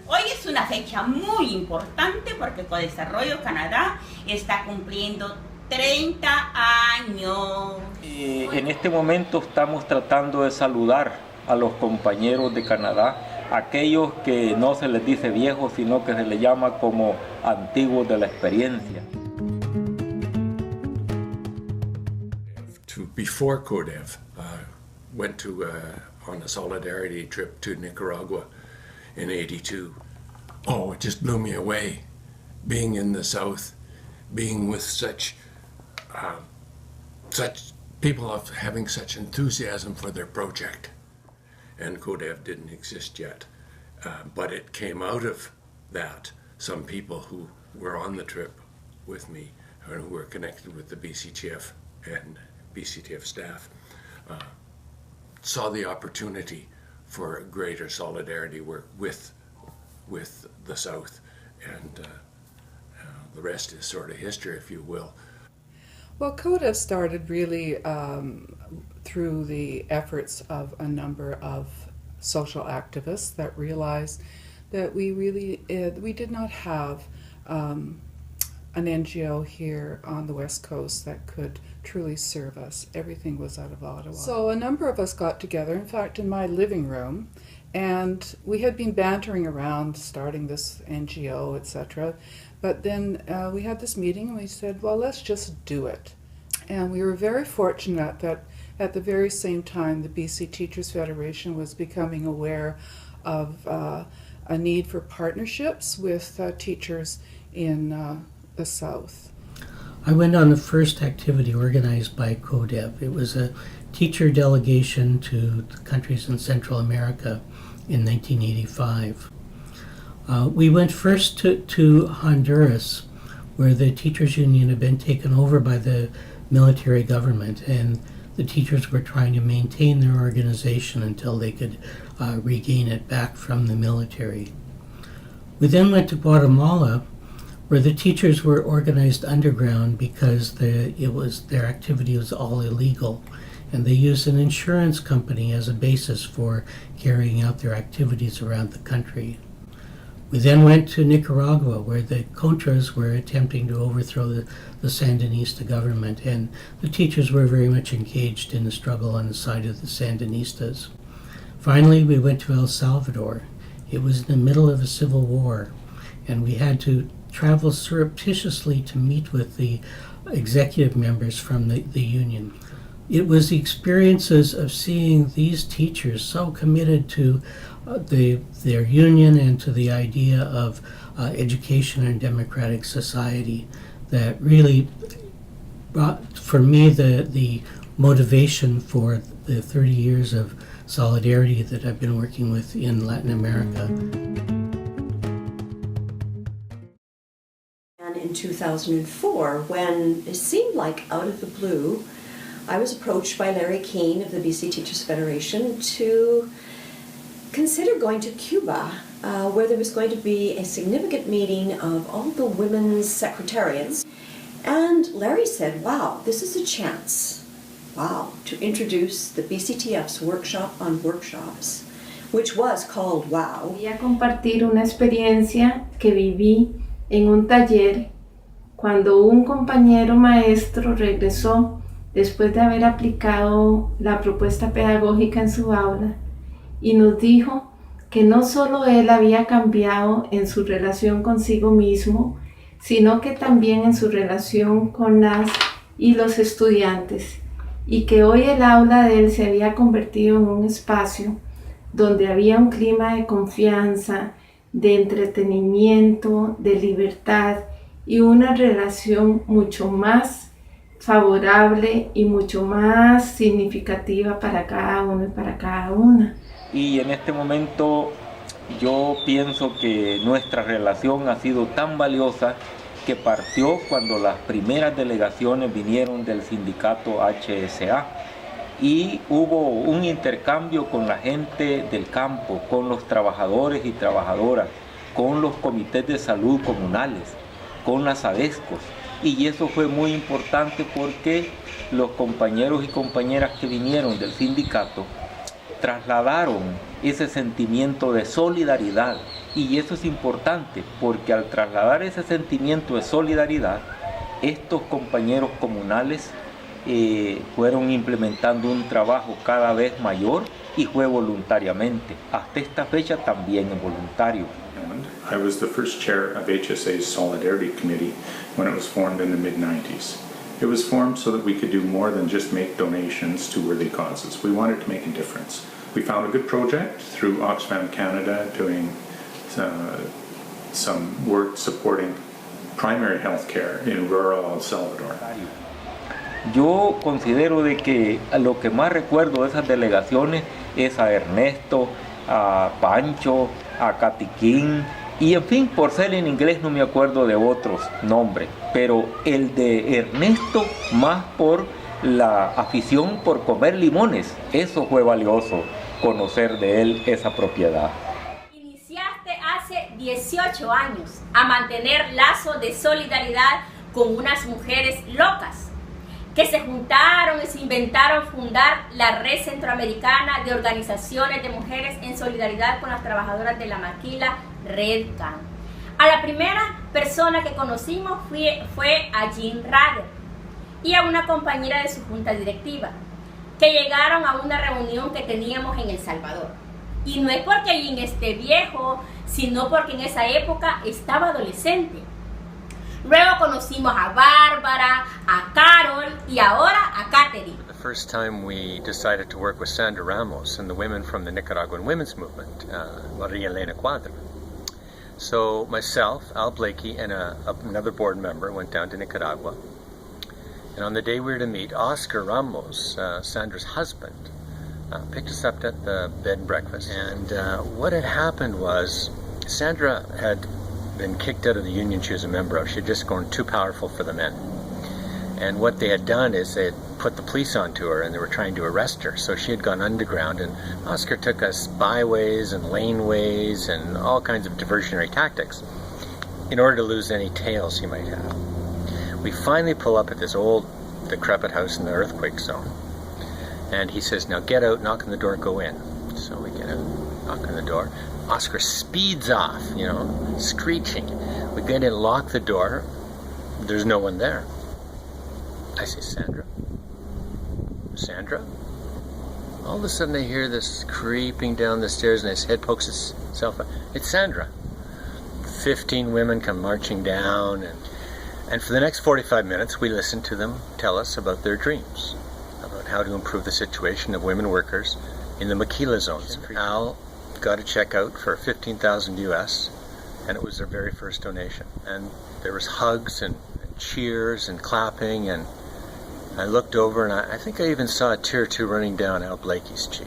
Hoy es una fecha muy importante porque CoDesarrollo Canadá está cumpliendo 30 años. En este momento estamos tratando de saludar a los compañeros de Canadá, aquellos que no se les dice viejos, sino que se les llama como antiguos de la experiencia. Before CoDev, went to on a solidarity trip to Nicaragua in '82. Oh, it just blew me away, being in the South, being with such people having such enthusiasm for their project. And CoDev didn't exist yet, but it came out of that. Some people who were on the trip with me and who were connected with the BCTF and BCTF staff saw the opportunity for greater solidarity work with the South, and the rest is sort of history, if you will. Well, CoDev started really through the efforts of a number of social activists that realized that we did not have an NGO here on the West Coast that could truly serve us. Everything was out of Ottawa. So a number of us got together, in fact in my living room, and we had been bantering around starting this NGO, etc. But then we had this meeting and we said, well, let's just do it. And we were very fortunate that at the very same time the BC Teachers Federation was becoming aware of a need for partnerships with teachers in the South. I went on the first activity organized by CoDev. It was a teacher delegation to the countries in Central America in 1985. We went first to Honduras, where the teachers union had been taken over by the military government, and the teachers were trying to maintain their organization until they could regain it back from the military. We then went to Guatemala, where the teachers were organized underground because their activity was all illegal, and they used an insurance company as a basis for carrying out their activities around the country. We then went to Nicaragua, where the Contras were attempting to overthrow the Sandinista government, and the teachers were very much engaged in the struggle on the side of the Sandinistas. Finally, we went to El Salvador. It was in the middle of a civil war, and we had to travel surreptitiously to meet with the executive members from the union. It was the experiences of seeing these teachers so committed to their union and to the idea of education and democratic society that really brought, for me, the motivation for the 30 years of solidarity that I've been working with in Latin America. And in 2004, when it seemed like out of the blue, I was approached by Larry Keane of the BC Teachers Federation to consider going to Cuba, where there was going to be a significant meeting of all the women's secretariats. And Larry said, wow, this is a chance, wow, to introduce the BCTF's workshop on workshops, which was called WOW. Quería compartir una experiencia que viví en un taller cuando un compañero maestro regresó después de haber aplicado la propuesta pedagógica en su aula y nos dijo que no solo él había cambiado en su relación consigo mismo, sino que también en su relación con las y los estudiantes, y que hoy el aula de él se había convertido en un espacio donde había un clima de confianza, de entretenimiento, de libertad y una relación mucho más favorable y mucho más significativa para cada uno y para cada una. Y en este momento yo pienso que nuestra relación ha sido tan valiosa que partió cuando las primeras delegaciones vinieron del sindicato HSA y hubo un intercambio con la gente del campo, con los trabajadores y trabajadoras, con los comités de salud comunales, con las ADESCOs, y eso fue muy importante porque los compañeros y compañeras que vinieron del sindicato trasladaron ese sentimiento de solidaridad. Y eso es importante, porque al trasladar ese sentimiento de solidaridad, estos compañeros comunales fueron implementando un trabajo cada vez mayor y fue voluntariamente. Hasta esta fecha también es voluntario. I was the first chair of HSA's Solidarity Committee when it was formed in the mid-90s. It was formed so that we could do more than just make donations to worthy causes. We wanted to make a difference. We found a good project through Oxfam Canada doing some work supporting primary health care in rural El Salvador. Yo considero de que lo que más recuerdo de esas delegaciones es a Ernesto, a Pancho, a Catiquín, y en fin, por ser en inglés no me acuerdo de otros nombres, pero el de Ernesto más por la afición por comer limones. Eso fue valioso, conocer de él esa propiedad. Iniciaste hace 18 años a mantener lazos de solidaridad con unas mujeres locas que se juntaron y se inventaron fundar la Red Centroamericana de Organizaciones de Mujeres en Solidaridad con las Trabajadoras de la Maquila, RedCan. A la primera persona que conocimos fue a Jean Rader y a una compañera de su junta directiva, que llegaron a una reunión que teníamos en El Salvador. Y no es porque Jean esté viejo, sino porque en esa época estaba adolescente. Luego conocimos a Bárbara, a Carol y ahora a Catherine. The first time we decided to work with Sandra Ramos and the women from the Nicaraguan women's movement, Maria Elena Cuadra. So myself, Al Blakey, and another board member went down to Nicaragua. And on the day we were to meet, Oscar Ramos, Sandra's husband, picked us up at the bed and breakfast. And what had happened was Sandra had been kicked out of the union she was a member of. She had just grown too powerful for the men. And what they had done is they had put the police onto her and they were trying to arrest her. So she had gone underground, and Oscar took us byways and laneways and all kinds of diversionary tactics in order to lose any tails he might have. We finally pull up at this old decrepit house in the earthquake zone. And he says, now get out, knock on the door, go in. So we get out, knock on the door. Oscar speeds off, screeching. We get in, lock the door. There's no one there. I say, Sandra? Sandra? All of a sudden I hear this creeping down the stairs and his head pokes itself up. It's Sandra. 15 women come marching down, and for the next 45 minutes we listen to them tell us about their dreams, about how to improve the situation of women workers in the maquila zones. Al got a check out for $15,000 US, and it was their very first donation. And there was hugs and cheers and clapping, and I looked over and I think I even saw a tear or two running down Al Blakey's cheek.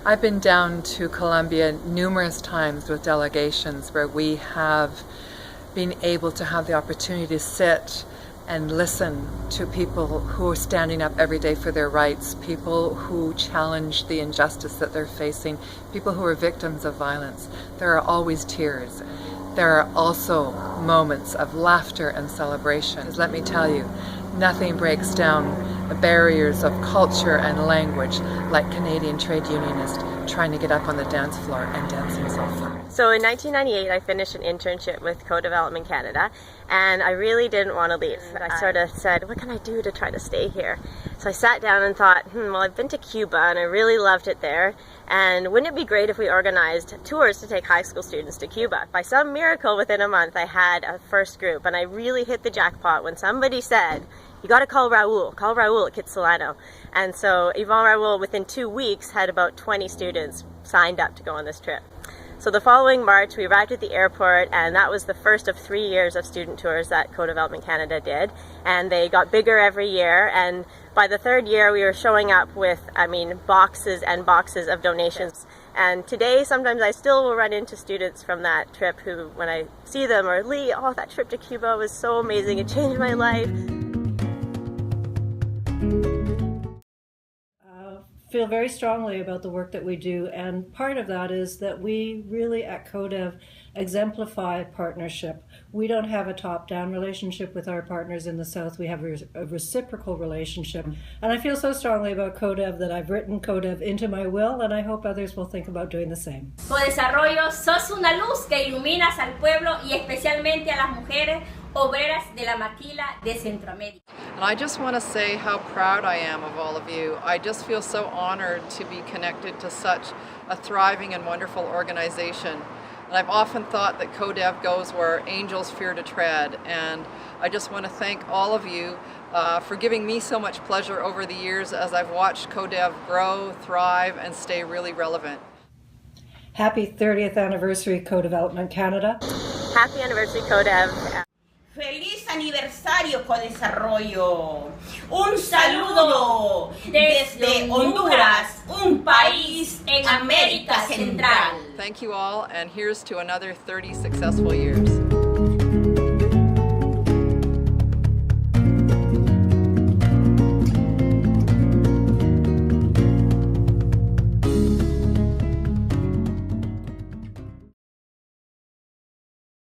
I've been down to Colombia numerous times with delegations where we have been able to have the opportunity to sit and listen to people who are standing up every day for their rights, people who challenge the injustice that they're facing, people who are victims of violence. There are always tears. There are also moments of laughter and celebration. Because let me tell you, nothing breaks down the barriers of culture and language like Canadian trade unionists trying to get up on the dance floor and dancing softly. So in 1998, I finished an internship with CoDevelopment Canada, and I really didn't want to leave. I sort of said, what can I do to try to stay here? So I sat down and thought, well, I've been to Cuba and I really loved it there, and wouldn't it be great if we organized tours to take high school students to Cuba? By some miracle, within a month, I had a first group, and I really hit the jackpot when somebody said, you got to call Raul at Kitsilano. And so Yvonne Raul, within 2 weeks, had about 20 students signed up to go on this trip. So the following March, we arrived at the airport, and that was the first of 3 years of student tours that CoDevelopment Canada did. And they got bigger every year, and by the third year, we were showing up with, boxes and boxes of donations. And today, sometimes I still will run into students from that trip who, when I see them, are, Lee, oh, that trip to Cuba was so amazing, it changed my life. feel very strongly about the work that we do, and part of that is that we really at CoDev exemplify partnership. We don't have a top-down relationship with our partners in the South. We have a reciprocal relationship. And I feel so strongly about CoDev that I've written CoDev into my will, and I hope others will think about doing the same. CoDesarrollo, sos una luz que iluminas al pueblo y especialmente a las mujeres obreras de la maquila de Centroamérica. And I just want to say how proud I am of all of you. I just feel so honored to be connected to such a thriving and wonderful organization. And I've often thought that CoDev goes where angels fear to tread. And I just want to thank all of you for giving me so much pleasure over the years as I've watched CoDev grow, thrive, and stay really relevant. Happy 30th anniversary, Co-Development Canada. Happy anniversary, CoDev. ¡Feliz aniversario, CoDesarrollo! ¡Un saludo desde Honduras, un país en América Central! Thank you all, and here's to another 30 successful years.